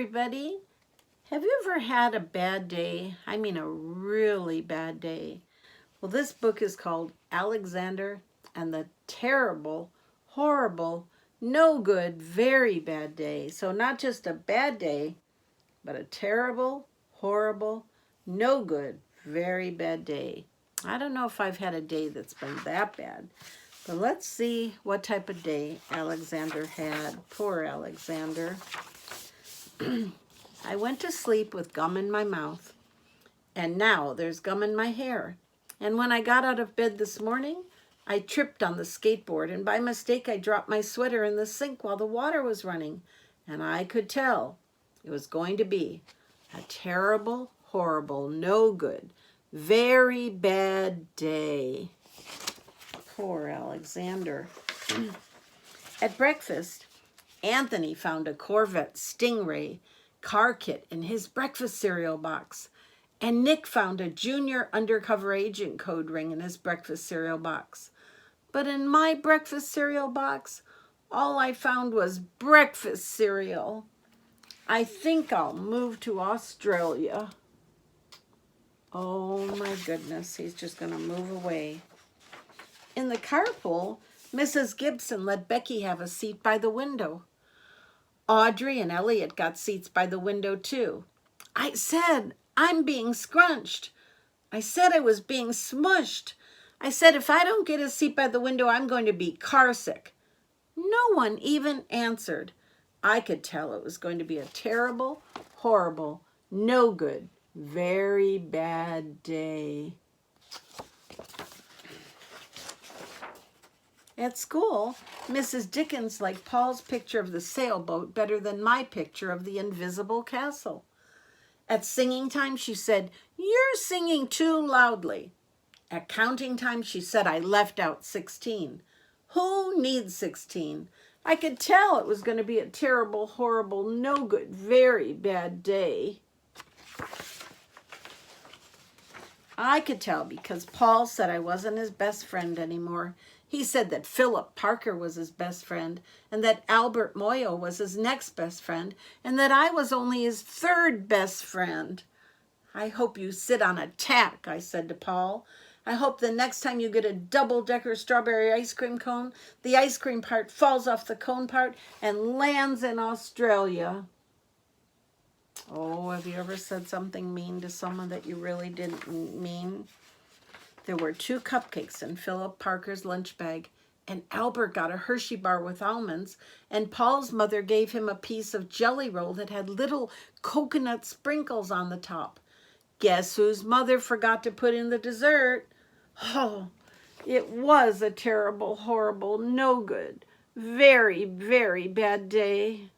everybody. Have you ever had a bad day? I mean a really bad day. Well, this book is called Alexander and the Terrible, Horrible, No Good, Very Bad Day. So not just a bad day, but a terrible, horrible, no good, very bad day. I don't know if I've had a day that's been that bad, but let's see what type of day Alexander had. Poor Alexander. I went to sleep with gum in my mouth, and now there's gum in my hair. And when I got out of bed this morning, I tripped on the skateboard, and by mistake I dropped my sweater in the sink while the water was running, and I could tell it was going to be a terrible, horrible, no good, very bad day. Poor Alexander. At breakfast, Anthony found a Corvette Stingray car kit in his breakfast cereal box, and Nick found a junior undercover agent code ring in his breakfast cereal box. But in my breakfast cereal box, all I found was breakfast cereal. I think I'll move to Australia. Oh my goodness, he's just going to move away. In the carpool, Mrs. Gibson let Becky have a seat by the window. Audrey and Elliot got seats by the window too. I said, I'm being scrunched. I said I was being smushed. I said, if I don't get a seat by the window, I'm going to be car sick. No one even answered. I could tell it was going to be a terrible, horrible, no good, very bad day. At school, Mrs. Dickens liked Paul's picture of the sailboat better than my picture of the invisible castle. At singing time, she said, "You're singing too loudly." At counting time, she said I left out 16. Who needs 16? I could tell it was going to be a terrible, horrible, no good, very bad day. I could tell because Paul said I wasn't his best friend anymore. He said that Philip Parker was his best friend, and that Albert Moyo was his next best friend, and that I was only his third best friend. I hope you sit on a tack, I said to Paul. I hope the next time you get a double-decker strawberry ice cream cone, the ice cream part falls off the cone part and lands in Australia. Oh, have you ever said something mean to someone that you really didn't mean? There were 2 cupcakes in Philip Parker's lunch bag, and Albert got a Hershey bar with almonds, and Paul's mother gave him a piece of jelly roll that had little coconut sprinkles on the top. Guess whose mother forgot to put in the dessert? Oh, it was a terrible, horrible, no good, very, very bad day.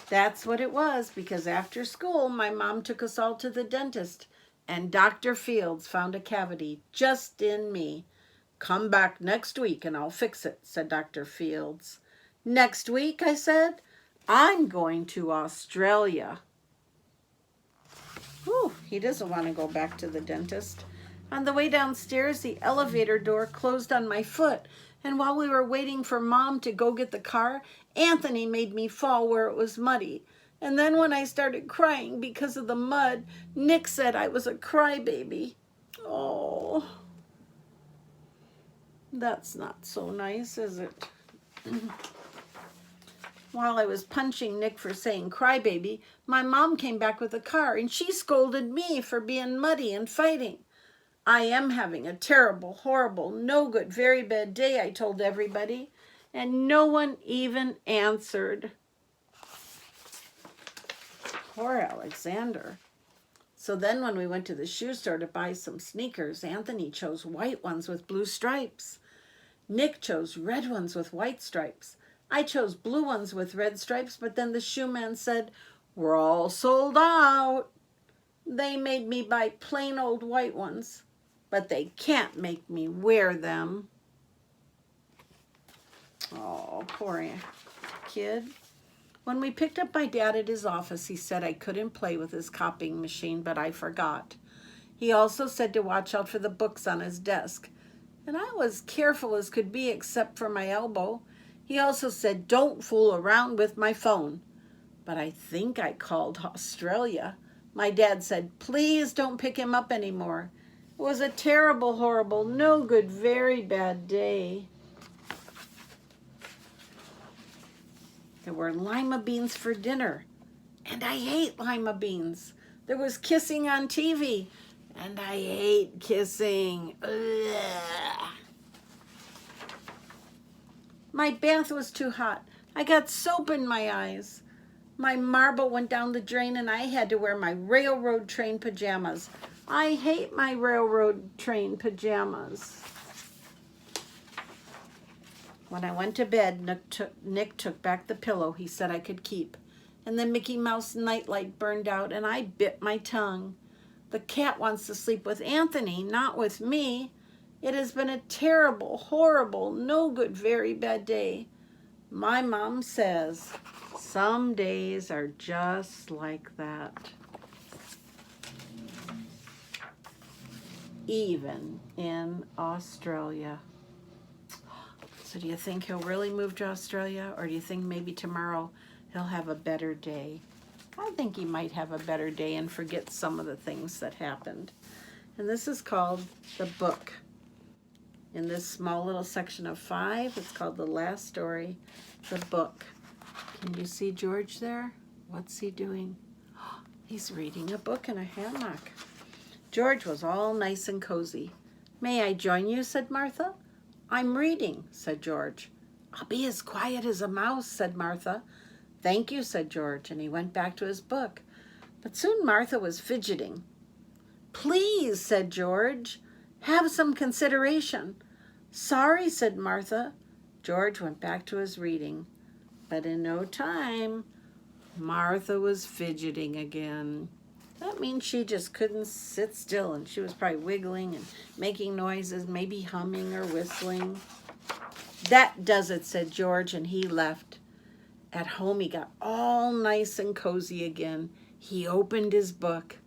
That's what it was, because after school, my mom took us all to the dentist, and Dr. Fields found a cavity just in me. "Come back next week and I'll fix it," said Dr. Fields. "Next week?" I said. "I'm going to Australia." Whew, he doesn't want to go back to the dentist. On the way downstairs, the elevator door closed on my foot, and while we were waiting for Mom to go get the car, Anthony made me fall where it was muddy. And then when I started crying because of the mud, Nick said I was a crybaby. Oh, that's not so nice, is it? While I was punching Nick for saying crybaby, my mom came back with a car, and she scolded me for being muddy and fighting. I am having a terrible, horrible, no good, very bad day, I told everybody, and no one even answered. Poor Alexander. So then when we went to the shoe store to buy some sneakers, Anthony chose white ones with blue stripes. Nick chose red ones with white stripes. I chose blue ones with red stripes, but then the shoe man said, "We're all sold out." They made me buy plain old white ones, but they can't make me wear them. Oh, poor kid. When we picked up my dad at his office, he said I couldn't play with his copying machine, but I forgot. He also said to watch out for the books on his desk, and I was careful as could be except for my elbow. He also said, don't fool around with my phone. But I think I called Australia. My dad said, please don't pick him up anymore. It was a terrible, horrible, no good, very bad day. There were lima beans for dinner, and I hate lima beans. There was kissing on TV, and I hate kissing. Ugh. My bath was too hot. I got soap in my eyes. My marble went down the drain, and I had to wear my railroad train pajamas. I hate my railroad train pajamas. When I went to bed, Nick took back the pillow he said I could keep, and the Mickey Mouse nightlight burned out, and I bit my tongue. The cat wants to sleep with Anthony, not with me. It has been a terrible, horrible, no good, very bad day. My mom says some days are just like that. Even in Australia. So do you think he'll really move to Australia, or do you think maybe tomorrow he'll have a better day? I think he might have a better day and forget some of the things that happened. And this is called The Book. In this small little section of 5, it's called The Last Story, The Book. Can you see George there? What's he doing? He's reading a book in a hammock. George was all nice and cozy. May I join you? Said Martha. I'm reading, said George. I'll be as quiet as a mouse, said Martha. Thank you, said George, and he went back to his book. But soon Martha was fidgeting. Please, said George, have some consideration. Sorry, said Martha. George went back to his reading. But in no time, Martha was fidgeting again. That means she just couldn't sit still, and she was probably wiggling and making noises, maybe humming or whistling. That does it, said George, and he left. At home, he got all nice and cozy again. He opened his book.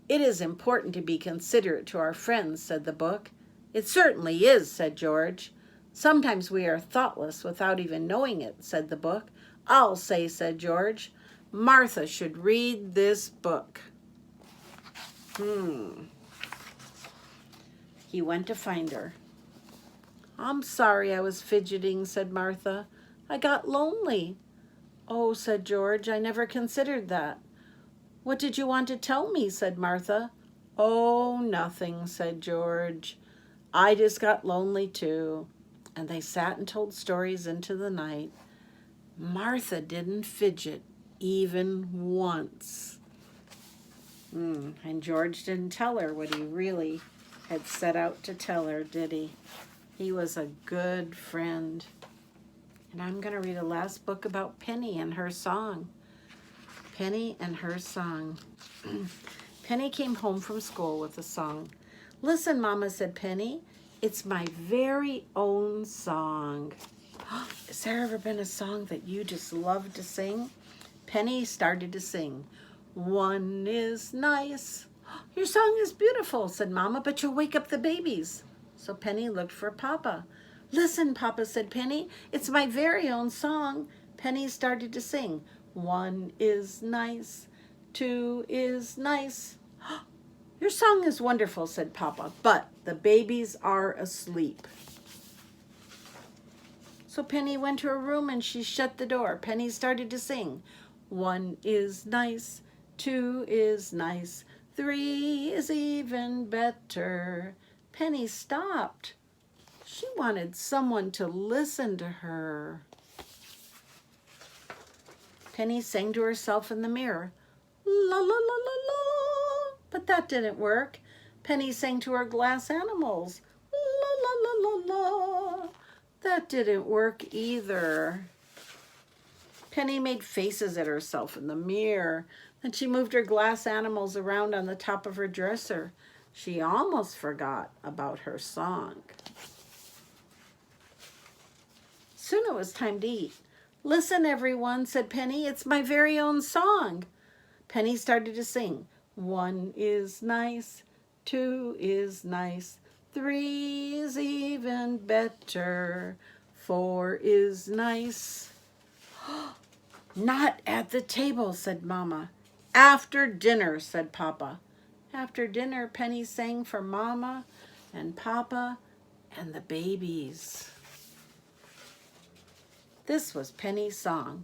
It is important to be considerate to our friends, said the book. It certainly is, said George. Sometimes we are thoughtless without even knowing it, said the book. I'll say, said George, Martha should read this book. He went to find her. I'm sorry I was fidgeting, said Martha. I got lonely. Oh, said George, I never considered that. What did you want to tell me? Said Martha. Oh, nothing, said George. I just got lonely too. And they sat and told stories into the night. Martha didn't fidget even once. And George didn't tell her what he really had set out to tell her, did he? He was a good friend. And I'm going to read a last book about Penny and her song. Penny and her song. Penny came home from school with a song. Listen, Mama, said Penny. It's my very own song. Has there ever been a song that you just love to sing? Penny started to sing. One is nice. Your song is beautiful, said Mama, but you'll wake up the babies. So Penny looked for Papa. Listen, Papa, said Penny. It's my very own song. Penny started to sing. One is nice. Two is nice. Your song is wonderful, said Papa, but the babies are asleep. So Penny went to her room and she shut the door. Penny started to sing. One is nice. Two is nice. Three is even better. Penny stopped. She wanted someone to listen to her. Penny sang to herself in the mirror. La la la la la. But that didn't work. Penny sang to her glass animals. La la la la la. That didn't work either. Penny made faces at herself in the mirror. Then she moved her glass animals around on the top of her dresser. She almost forgot about her song. Soon it was time to eat. Listen, everyone, said Penny. It's my very own song. Penny started to sing. One is nice. Two is nice. Three is even better. 4 is nice. Not at the table, said Mama. After dinner, said Papa. After dinner, Penny sang for Mama and Papa and the babies. This was Penny's song.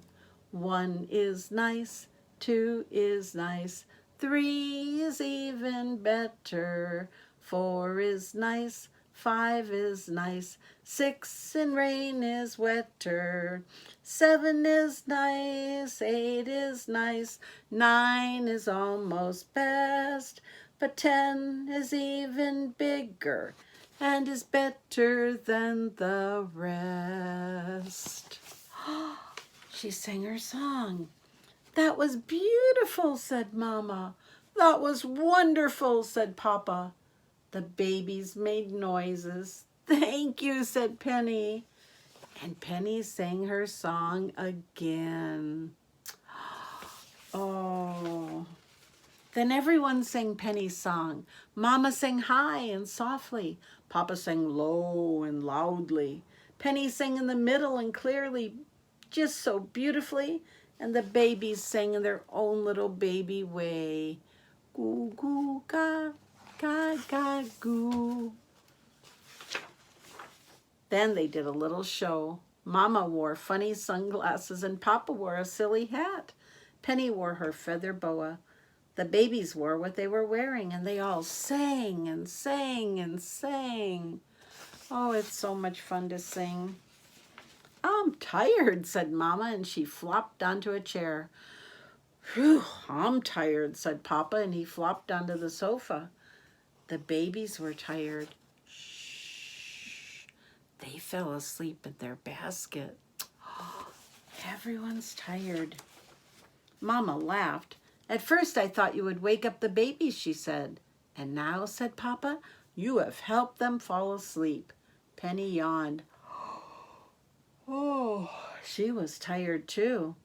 1 is nice, 2 is nice, 3 is even better, 4 is nice, 5 is nice, 6 in rain is wetter, 7 is nice, 8 is nice, 9 is almost best, but 10 is even bigger and is better than the rest. She sang her song. That was beautiful, said Mama. That was wonderful, said Papa. The babies made noises. Thank you, said Penny. And Penny sang her song again. Oh. Then everyone sang Penny's song. Mama sang high and softly. Papa sang low and loudly. Penny sang in the middle and clearly, just so beautifully, and the babies sang in their own little baby way. Goo, goo, ga, ga, ga, goo. Then they did a little show. Mama wore funny sunglasses and Papa wore a silly hat. Penny wore her feather boa. The babies wore what they were wearing, and they all sang and sang and sang. Oh, it's so much fun to sing. I'm tired, said Mama, and she flopped onto a chair. Whew, I'm tired, said Papa, and he flopped onto the sofa. The babies were tired. Shh. They fell asleep in their basket. Everyone's tired. Mama laughed. At first I thought you would wake up the babies, she said. And now, said Papa, you have helped them fall asleep. Penny yawned. Oh, she was tired too.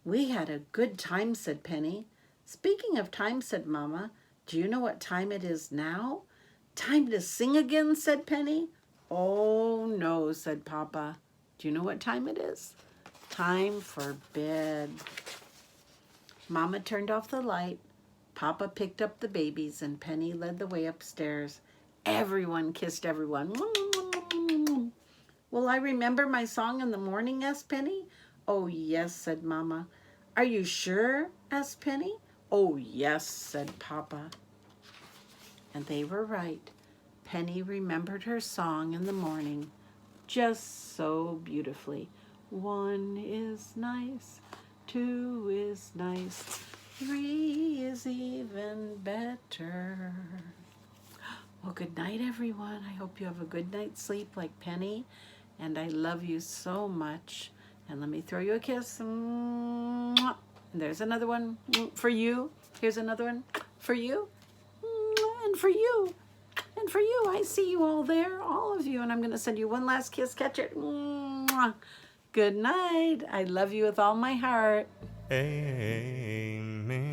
We had a good time, said Penny. Speaking of time, said Mama, do you know what time it is now? Time to sing again, said Penny. Oh, no, said Papa. Do you know what time it is? Time for bed. Mama turned off the light. Papa picked up the babies and Penny led the way upstairs. Everyone kissed everyone. Will I remember my song in the morning? Asked Penny. Oh, yes, said Mama. Are you sure? Asked Penny. Oh, yes, said Papa. And they were right. Penny remembered her song in the morning just so beautifully. 1 is nice, 2 is nice, 3 is even better. Well, good night, everyone. I hope you have a good night's sleep like Penny. And I love you so much. And let me throw you a kiss. And there's another one for you. Here's another one for you. And for you. And for you. I see you all there, all of you. And I'm going to send you one last kiss. Catch it. Good night. I love you with all my heart. Amen.